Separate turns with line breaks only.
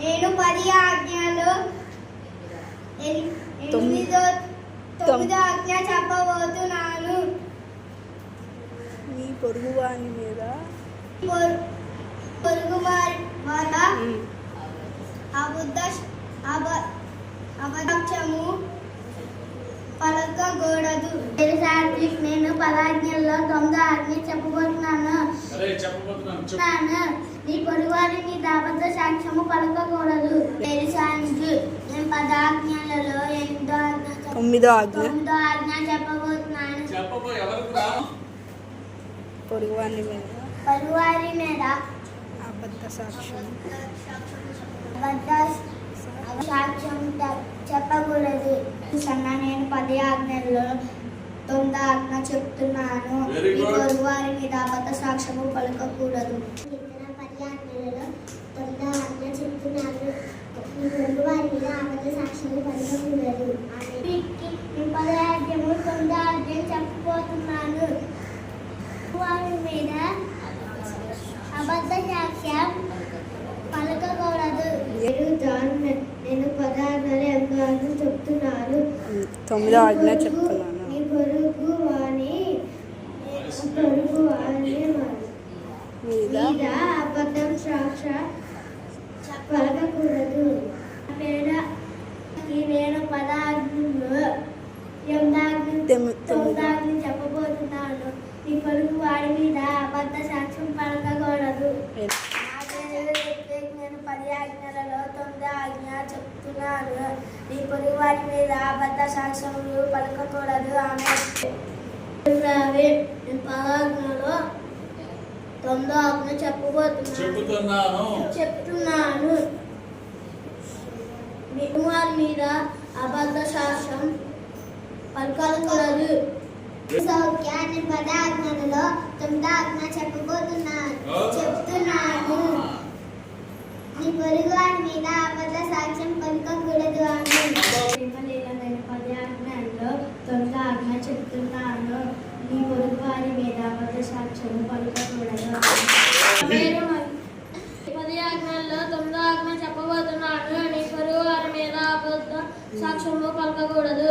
నేను 10 ఆజ్ఞలు 9వ ఆజ్ఞ చెప్పబోతున్నాను.
నీ పొరుగువాని మీద
అబద్ధము పలకకూడదు. నేను 10 ఆజ్ఞల్లో 9వ ఆజ్ఞ చెప్పబోతున్నాను. నీ పొరుగువారి మీద అబద్ధ సాక్ష్యము పలకకూడదు. నేను 10 ఆజ్ఞలలో 9వ ఆజ్ఞ చెప్పబోతున్నాను.
పొరుగువారి
మీద
అబద్ధ సాక్ష్యం
చెప్పకూడదు. నేను 10 ఆజ్ఞల్లో 9వ ఆజ్ఞ చెప్తున్నాను. ఈ పొరుగువారి మీద అబద్ధ సాక్ష్యము పలకకూడదు. 10 ఆజ్ఞలలో 9వ ఆజ్ఞ చెప్తున్నాను. ఈ పొరుగువారి మీద అబద్ధ సాక్ష్యము పలకకూడదు. 10 ఆజ్ఞము 9వ ఆజ్ఞ చెప్పబోతున్నాను. వారి మీద అబద్ధ సాక్ష్యం పలకకూడదు. నేను 10 ఆజ్ఞలు 8వ ఆజ్ఞ చెప్తున్నాను.
9వ ఆజ్ఞ చెప్తున్నాను.
నీ పొరుగు వాని మీద అబద్ధం సాక్ష్యం పలకకూడదు. నేను 10 ఆజ్ఞలు 9వ ఆజ్ఞ చెప్పబోతున్నాను. నీ పొరుగు వాడి మీద అబద్ధ సాక్ష్యం పలకకూడదు. నేను 10 ఆజ్ఞలలో 9వ ఆజ్ఞ చెప్తున్నాను. నీ పొరుగు వాడి మీద అబద్ధ సాక్ష్యములు పలకకూడదు. నేను 10 ఆజ్ఞలో 9వ ఆజ్ఞ చెప్తున్నాను. నీ వారి మీద అబద్ధ సాక్ష్యం పలకకూడదు. నేను 10 ఆజ్ఞలలో 9వ ఆజ్ఞ చెప్తున్నాను. నీ పొరుగు వారి మీద అబద్ధ సాక్ష్యం పలకకూడదు. నేను 10 ఆజ్ఞల్లో 9వ ఆజ్ఞ చెప్తున్నాను. నీ పొరుగు వారి మీద అబద్ధ సాక్ష్యం పలకకూడదు. నేను 10 ఆజ్ఞల్లో 9వ ఆజ్ఞ చెప్పబోతున్నాను. నీ పొరుగు వారి మీద అబద్ధ సాక్ష్యము పలకకూడదు.